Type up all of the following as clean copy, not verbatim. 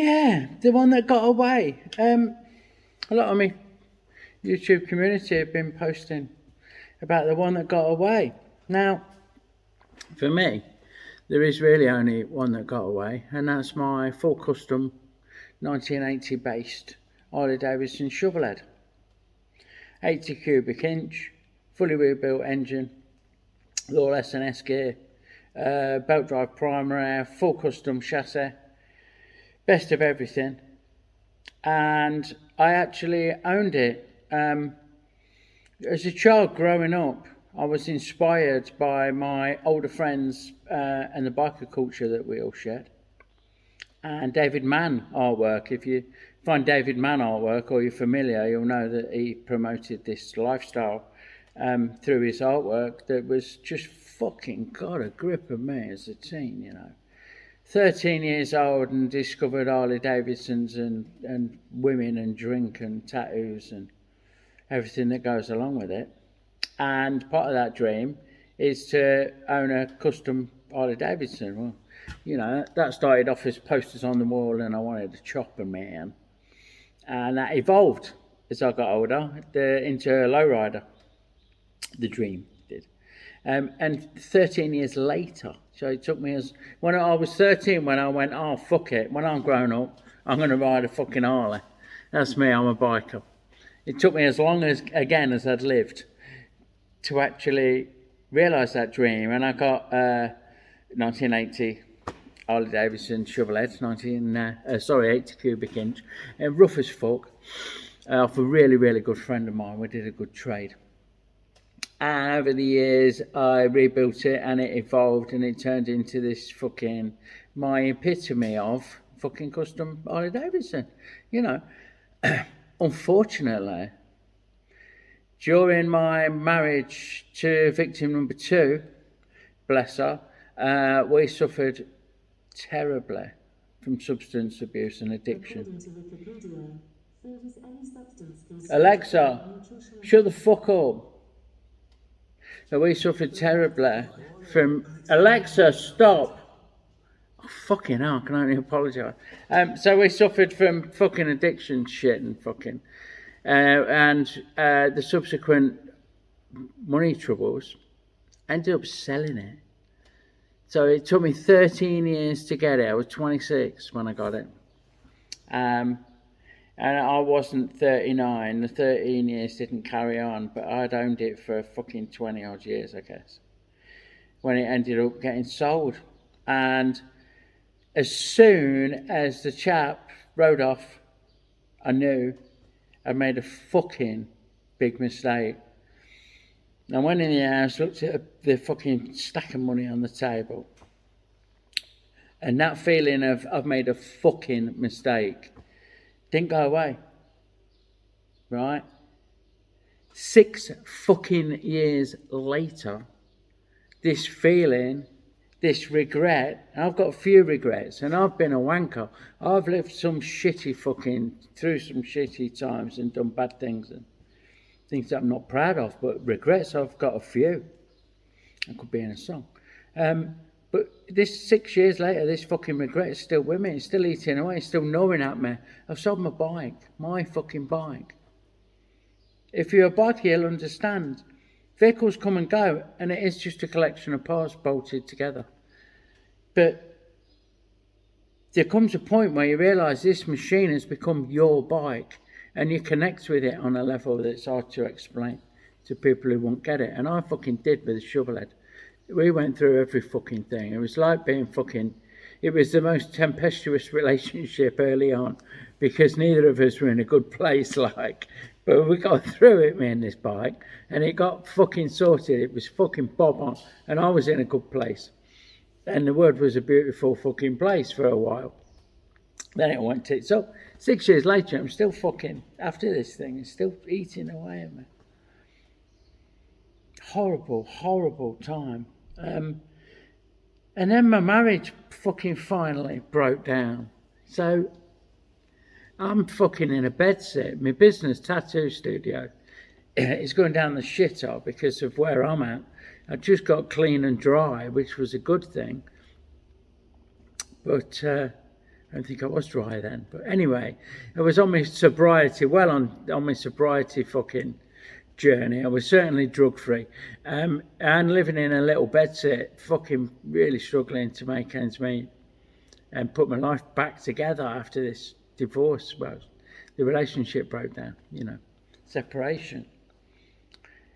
Yeah, the one that got away. A lot of my YouTube community have been posting about the one that got away. Now, for me, there is really only one that got away, and that's my full custom 1980 based Harley Davidson shovelhead. 80 cubic inch, fully rebuilt engine, all S&S gear, belt drive primary, full custom chassis, best of everything. And I actually owned it. As a child growing up, I was inspired by my older friends and the biker culture that we all shared. And David Mann artwork. If you find David Mann artwork or you're familiar, you'll know that he promoted this lifestyle through his artwork that was just fucking got a grip of me as a teen, you know. 13 years old and discovered Harley Davidsons and women and drink and tattoos and everything that goes along with it. And part of that dream is to own a custom Harley Davidson. Well, you know, that started off as posters on the wall and I wanted to chop a man. And that evolved as I got older into a lowrider. The dream did. And 13 years later, so it took me when I was 13 when I went, oh, fuck it. When I'm grown up, I'm going to ride a fucking Harley. That's me, I'm a biker. It took me as long as I'd lived to actually realise that dream. And I got 1980 Harley Davidson shovelhead, 80 cubic inch, and rough as fuck, off a really, really good friend of mine. We did a good trade. And over the years, I rebuilt it and it evolved and it turned into this fucking, my epitome of fucking custom Harley Davidson. You know, unfortunately, during my marriage to victim number 2, bless her, we suffered terribly from substance abuse and addiction. Alexa, shut the fuck up. So we suffered terribly from... Alexa, stop. Oh, fucking hell, I can only apologise. So we suffered from fucking addiction shit and fucking... and the subsequent money troubles, ended up selling it. So it took me 13 years to get it. I was 26 when I got it. And I wasn't 39. The 13 years didn't carry on, but I'd owned it for fucking 20 odd years, I guess, when it ended up getting sold. And as soon as the chap rode off, I knew I made a fucking big mistake. I went in the house, looked at the fucking stack of money on the table, and that feeling of I've made a fucking mistake didn't go away, right? 6 fucking years later, this feeling, this regret, and I've got a few regrets, and I've been a wanker. I've lived through some shitty times and done bad things and things that I'm not proud of, but regrets, I've got a few. I could be in a song. But this 6 years later, this fucking regret is still with me. It's still eating away. It's still gnawing at me. I've sold my bike. My fucking bike. If you're a biker, you'll understand. Vehicles come and go, and it is just a collection of parts bolted together. But there comes a point where you realise this machine has become your bike, and you connect with it on a level that's hard to explain to people who won't get it. And I fucking did with the shovelhead. We went through every fucking thing. It was like being fucking... It was the most tempestuous relationship early on because neither of us were in a good place, like. But we got through it, me and this bike, and it got fucking sorted. It was fucking bob on, and I was in a good place. And the world was a beautiful fucking place for a while. Then it went tits up. 6 years later, I'm still fucking... After this thing, it's still eating away at me. Horrible, horrible time. And then my marriage fucking finally broke down. So I'm fucking in a bedsit. My business tattoo studio is going down the shitter because of where I'm at. I just got clean and dry, which was a good thing. But I don't think I was dry then. But anyway, I was on my sobriety, well on my sobriety fucking journey. I was certainly drug free. And living in a little bedsit, fucking really struggling to make ends meet and put my life back together after this divorce. Well, the relationship broke down, you know, separation.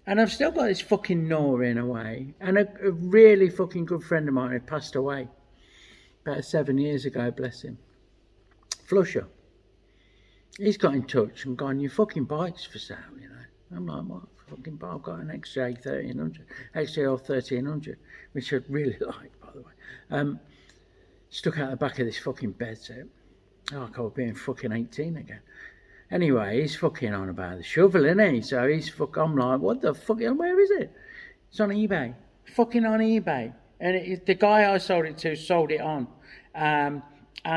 And I've still got this fucking gnawing away. And a really fucking good friend of mine who passed away about 7 years ago, bless him, Flusher. He's got in touch and gone, your fucking bike's for sale, you know. I'm like, what fucking bike? I've got an XJ 1300, XJ 1300, which I really like, by the way. Stuck out the back of this fucking bed set. Oh, I was being fucking 18 again. Anyway, he's fucking on about the shovel, isn't he? So I'm like, what the fuck, where is it? It's on eBay. Fucking on eBay. And the guy I sold it to sold it on. And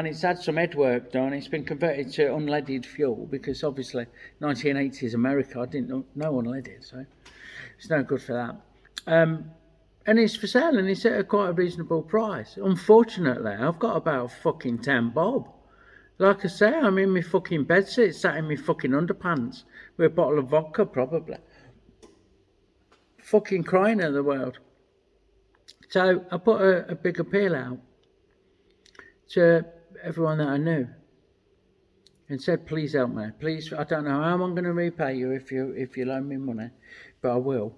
it's had some head work done. It's been converted to unleaded fuel because obviously 1980s America, I didn't know unleaded, so it's no good for that. And it's for sale and it's at quite a reasonable price. Unfortunately, I've got about fucking 10 bob. Like I say, I'm in my fucking bedsit, sat in my fucking underpants with a bottle of vodka probably. Fucking crying at the world. So I put a big appeal out to everyone that I knew and said, please help me. Please, I don't know how I'm going to repay you if you loan me money, but I will.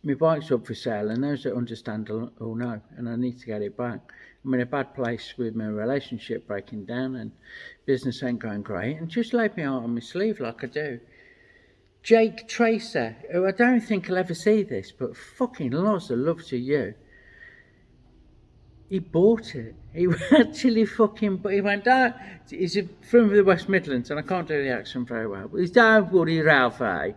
My bike's up for sale and those that understand will know, and I need to get it back. I'm in a bad place with my relationship breaking down and business ain't going great, and just laid me out on my sleeve like I do. Jake Tracer, who I don't think he'll ever see this, but fucking lots of love to you. He bought it. He actually fucking, he went down. He's from the West Midlands, and I can't do the accent very well, but he's down Woody Ralfy.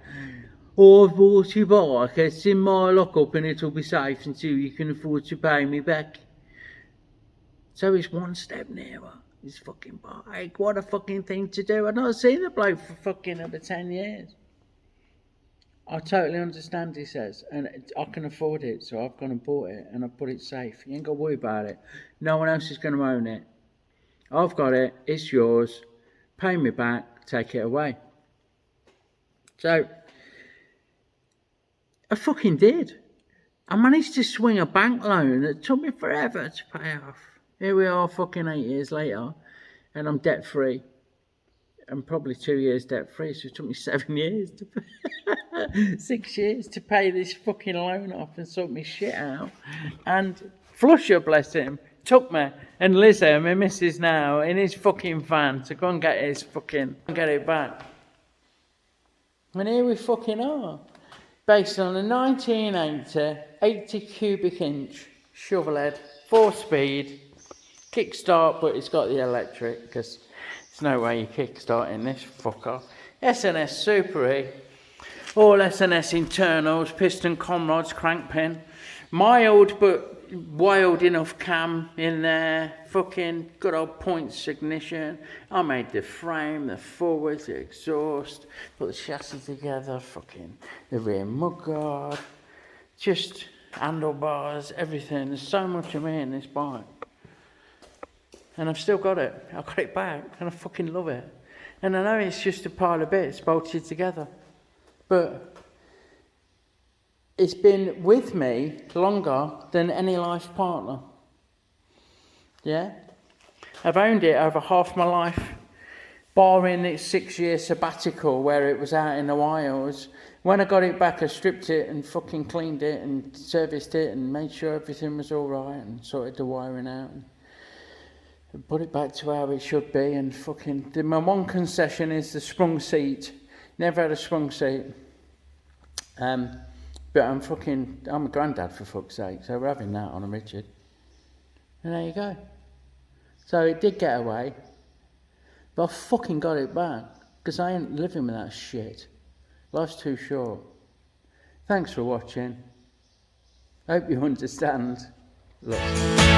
I've bought your bike, it's in my lockup and it'll be safe until you can afford to pay me back. So it's one step nearer. His fucking bike. What a fucking thing to do. I've not seen the bloke for fucking over 10 years. I totally understand, he says, and I can afford it, so I've gone and bought it and I put it safe. You ain't got to worry about it. No one else is going to own it. I've got it, it's yours. Pay me back, take it away. So I fucking did. I managed to swing a bank loan that took me forever to pay off. Here we are fucking 8 years later and I'm debt free. I'm probably 2 years debt free, so it took me 7 years to pay, 6 years to pay this fucking loan off and sort me shit out. And Flusher, bless him, took me and Lizzie, my missus now, in his fucking van to go and get it back. And here we fucking are. Based on a 1980 80 cubic inch shovel head, 4-speed, kickstart, but it's got the electric because there's no way you're kickstarting this fucker. SNS Super E, all SNS internals, piston comrades, crank pin, mild but wild enough cam in there, fucking good old points ignition. I made the frame, the forwards, the exhaust, put the chassis together, fucking the rear mudguard, just handlebars, everything. There's so much of me in this bike. And I've still got it. I've got it back and I fucking love it. And I know it's just a pile of bits bolted together, but it's been with me longer than any life partner. Yeah? I've owned it over half my life, barring its 6-year sabbatical where it was out in the wilds. When I got it back, I stripped it and fucking cleaned it and serviced it and made sure everything was all right and sorted the wiring out and put it back to how it should be. And fucking, my one concession is the sprung seat. Never had a sprung seat. But I'm a granddad for fuck's sake, so we're having that on a Richard. And there you go. So it did get away, but I fucking got it back, because I ain't living with that shit. Life's too short. Thanks for watching. Hope you understand. Look.